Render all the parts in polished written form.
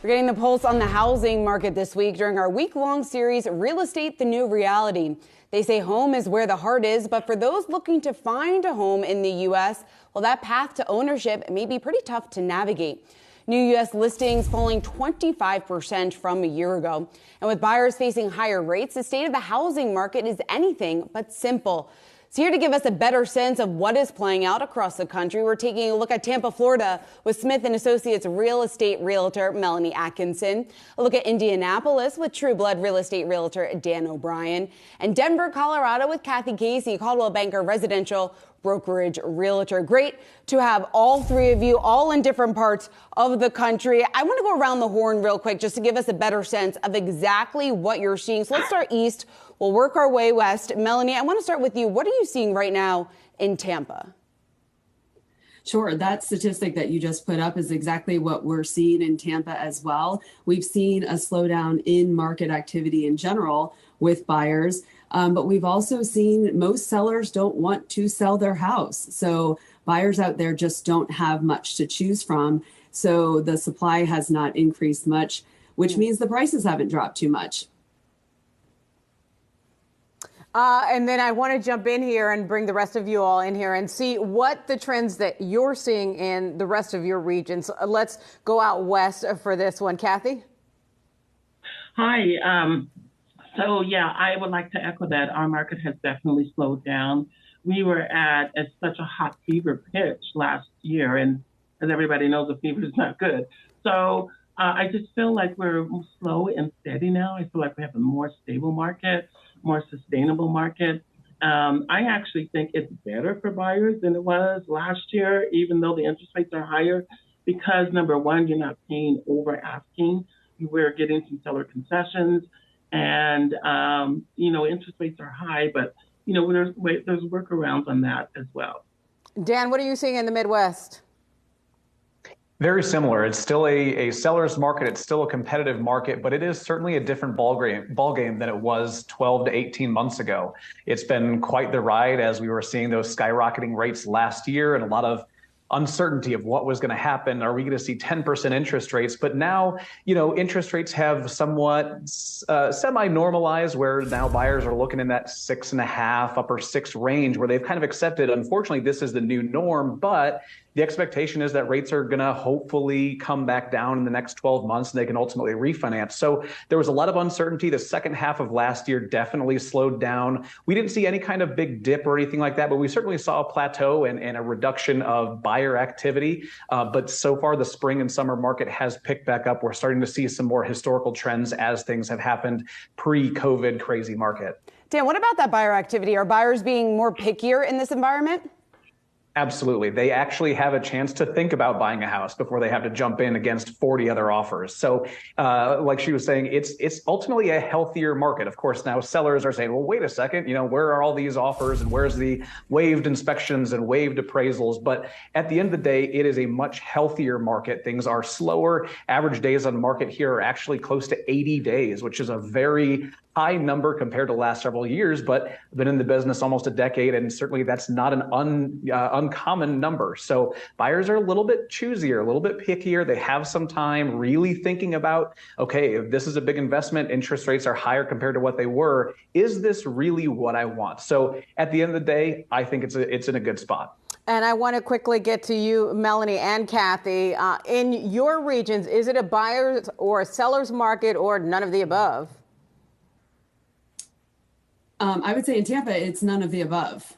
We're getting the pulse on the housing market this week during our week-long series, Real Estate, the New Reality. They say home is where the heart is, but for those looking to find a home in the U.S., well, that path to ownership may be pretty tough to navigate. New U.S. listings falling 25% from a year ago. And with buyers facing higher rates, the state of the housing market is anything but simple. So here to give us a better sense of what is playing out across the country, we're taking a look at Tampa, Florida with Smith & Associates real estate realtor Melanie Atkinson, a look at Indianapolis with True Blood real estate realtor Dan O'Brien, and Denver, Colorado with Kathy Casey, Coldwell Banker residential brokerage realtor. Great to have all three of you all in different parts of the country. I want to go around the horn real quick just to give us a better sense of exactly what you're seeing. So let's start east. We'll work our way west. Melanie, I want to start with you. What are you seeing right now in Tampa? Sure. That statistic that you just put up is exactly what we're seeing in Tampa as well. We've seen a slowdown in market activity in general with buyers, but we've also seen most sellers don't want to sell their house. So buyers out there just don't have much to choose from. So the supply has not increased much, which means the prices haven't dropped too much. And then I want to jump in here and bring the rest of you all in here and see what the trends that you're seeing in the rest of your regions. Let's go out west for this one. Kathy? Hi. So, yeah, I would like to echo that. Our market has definitely slowed down. We were at such a hot fever pitch last year, and as everybody knows, a fever is not good. So I just feel like we're slow and steady now. I feel like we have a more stable market, more sustainable market. I actually think it's better for buyers than it was last year, even though the interest rates are higher, because number one, you're not paying over asking. We're getting some seller concessions, and interest rates are high, but there's workarounds on that as well. Dan, what are you seeing in the Midwest? Very similar. It's still a seller's market. It's still a competitive market, but it is certainly a different ball game than it was 12 to 18 months ago. It's been quite the ride as we were seeing those skyrocketing rates last year and a lot of uncertainty of what was going to happen. Are we going to see 10% interest rates? But now, interest rates have somewhat semi-normalized, where now buyers are looking in that 6.5, upper 6 range, where they've kind of accepted, unfortunately, this is the new norm, but the expectation is that rates are going to hopefully come back down in the next 12 months and they can ultimately refinance. So there was a lot of uncertainty. The second half of last year definitely slowed down. We didn't see any kind of big dip or anything like that, but we certainly saw a plateau and a reduction of buyer activity. But so far, the spring and summer market has picked back up. We're starting to see some more historical trends as things have happened pre-COVID crazy market. Dan, what about that buyer activity? Are buyers being more pickier in this environment? Absolutely. They actually have a chance to think about buying a house before they have to jump in against 40 other offers. So like she was saying, it's ultimately a healthier market. Of course, now sellers are saying, well, wait a second, where are all these offers and where's the waived inspections and waived appraisals? But at the end of the day, it is a much healthier market. Things are slower. Average days on market here are actually close to 80 days, which is a very high number compared to the last several years, but I've been in the business almost a decade, and certainly that's not an uncommon number. So buyers are a little bit choosier, a little bit pickier. They have some time really thinking about, okay, if this is a big investment, interest rates are higher compared to what they were. Is this really what I want? So at the end of the day, I think it's in a good spot. And I want to quickly get to you, Melanie and Kathy. In your regions, is it a buyer's or a seller's market or none of the above? I would say in Tampa, it's none of the above.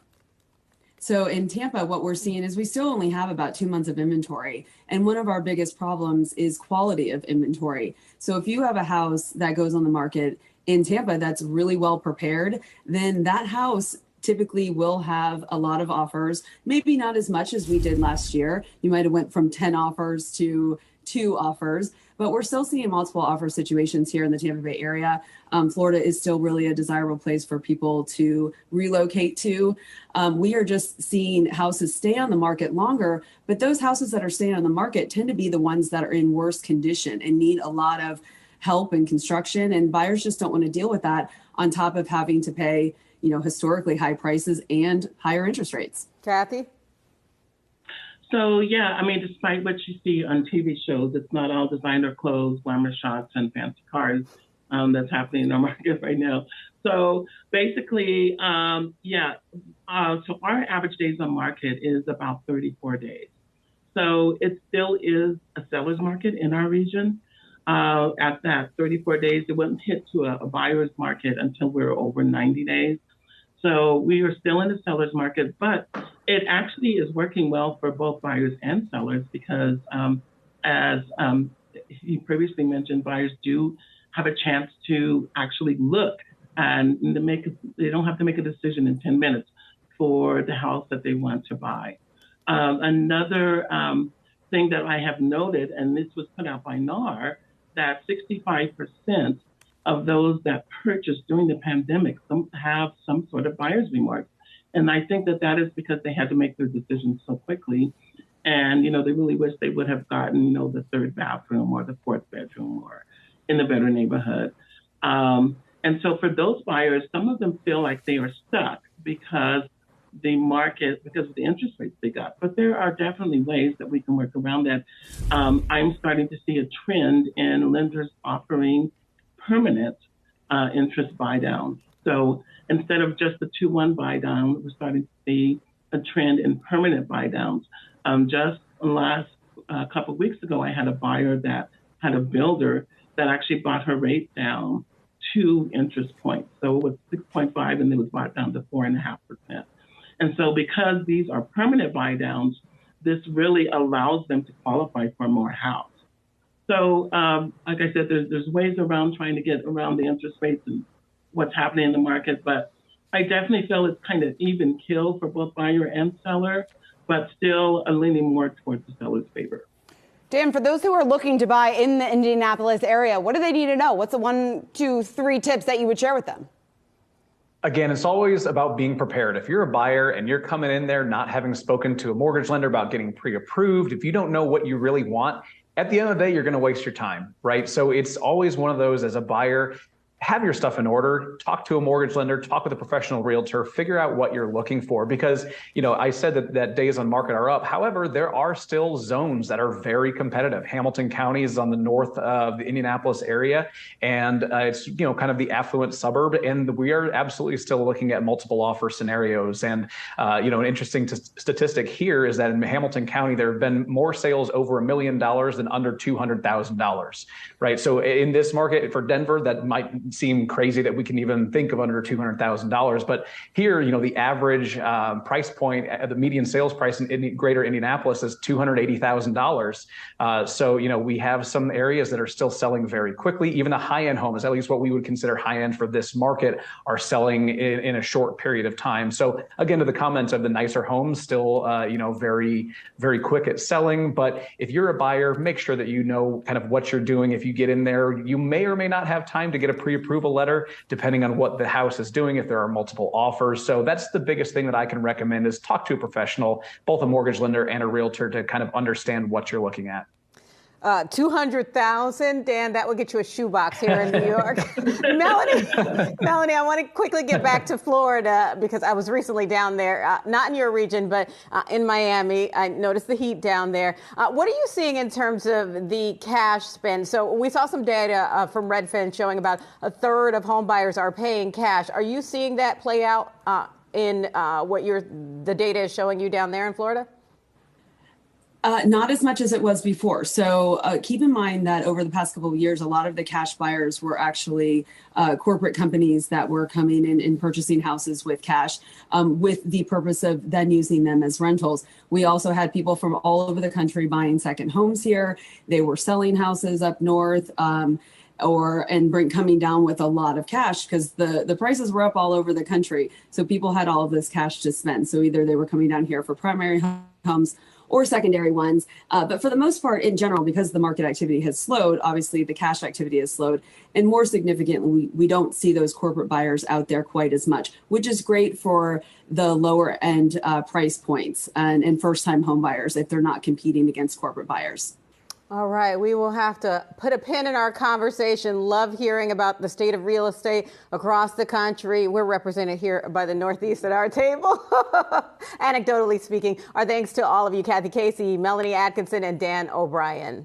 So in Tampa, what we're seeing is we still only have about 2 months of inventory. And one of our biggest problems is quality of inventory. So if you have a house that goes on the market in Tampa that's really well prepared, then that house typically will have a lot of offers, maybe not as much as we did last year. You might have went from 10 offers to 2 offers, but we're still seeing multiple offer situations here in the Tampa Bay area. Florida is still really a desirable place for people to relocate to. We are just seeing houses stay on the market longer, but those houses that are staying on the market tend to be the ones that are in worse condition and need a lot of help and construction, and buyers just don't want to deal with that on top of having to pay, historically high prices and higher interest rates. Kathy? So, yeah, I mean, despite what you see on TV shows, it's not all designer clothes, glamour shots, and fancy cars that's happening in our market right now. So basically, so our average days on market is about 34 days. So it still is a seller's market in our region. At that 34 days, it wouldn't hit to a buyer's market until we're over 90 days. So we are still in the seller's market, but it actually is working well for both buyers and sellers because, as you previously mentioned, buyers do have a chance to actually look and they don't have to make a decision in 10 minutes for the house that they want to buy. Another thing that I have noted, and this was put out by NAR, that 65% of those that purchased during the pandemic have some sort of buyer's remorse. And I think that is because they had to make their decisions so quickly. And, they really wish they would have gotten, the third bathroom or the fourth bedroom or in a better neighborhood. And so for those buyers, some of them feel like they are stuck because of the interest rates they got. But there are definitely ways that we can work around that. I'm starting to see a trend in lenders offering permanent interest buy downs. So instead of just the 2-1 buy down, we're starting to see a trend in permanent buy downs. Just last couple of weeks ago, I had a buyer that had a builder that actually brought her rate down 2 interest points. So it was 6.5 and it was brought down to 4.5%. And so because these are permanent buy downs, this really allows them to qualify for more house. So, like I said, there's ways around trying to get around the interest rates and what's happening in the market, but I definitely feel it's kind of even kill for both buyer and seller, but still leaning more towards the seller's favor. Dan, for those who are looking to buy in the Indianapolis area, what do they need to know? What's the 1, 2, 3 tips that you would share with them? Again, it's always about being prepared. If you're a buyer and you're coming in there not having spoken to a mortgage lender about getting pre-approved, if you don't know what you really want, at the end of the day, you're going to waste your time, right? So it's always one of those as a buyer, have your stuff in order, talk to a mortgage lender, talk with a professional realtor, figure out what you're looking for. Because, I said that days on market are up. However, there are still zones that are very competitive. Hamilton County is on the north of the Indianapolis area, and it's, kind of the affluent suburb. And we are absolutely still looking at multiple offer scenarios. And, an interesting statistic here is that in Hamilton County, there have been more sales over $1 million than under $200,000, right? So in this market for Denver, that might seem crazy that we can even think of under $200,000. But here, the average price point, the median sales price in greater Indianapolis is $280,000. So, we have some areas that are still selling very quickly. Even the high-end homes, at least what we would consider high-end for this market, are selling in a short period of time. So again, to the comments of the nicer homes, still, very, very quick at selling. But if you're a buyer, make sure that you know kind of what you're doing. If you get in there, you may or may not have time to get a pre-approval letter, depending on what the house is doing, if there are multiple offers. So that's the biggest thing that I can recommend is talk to a professional, both a mortgage lender and a realtor, to kind of understand what you're looking at. 200,000, Dan, that would get you a shoebox here in New York. Melanie, I want to quickly get back to Florida because I was recently down there, not in your region, but in Miami. I noticed the heat down there. What are you seeing in terms of the cash spend? So we saw some data from Redfin showing about a third of home buyers are paying cash. Are you seeing that play out in what the data is showing you down there in Florida? Not as much as it was before. So keep in mind that over the past couple of years, a lot of the cash buyers were actually corporate companies that were coming in and purchasing houses with cash with the purpose of then using them as rentals. We also had people from all over the country buying second homes here. They were selling houses up north coming down with a lot of cash because the prices were up all over the country. So people had all of this cash to spend. So either they were coming down here for primary homes or secondary ones. But for the most part, in general, because the market activity has slowed, obviously the cash activity has slowed. And more significantly, we don't see those corporate buyers out there quite as much, which is great for the lower end price points and first time home buyers if they're not competing against corporate buyers. All right, we will have to put a pin in our conversation. Love hearing about the state of real estate across the country. We're represented here by the Northeast at our table. Anecdotally speaking, our thanks to all of you, Kathy Casey, Melanie Atkinson, and Dan O'Brien.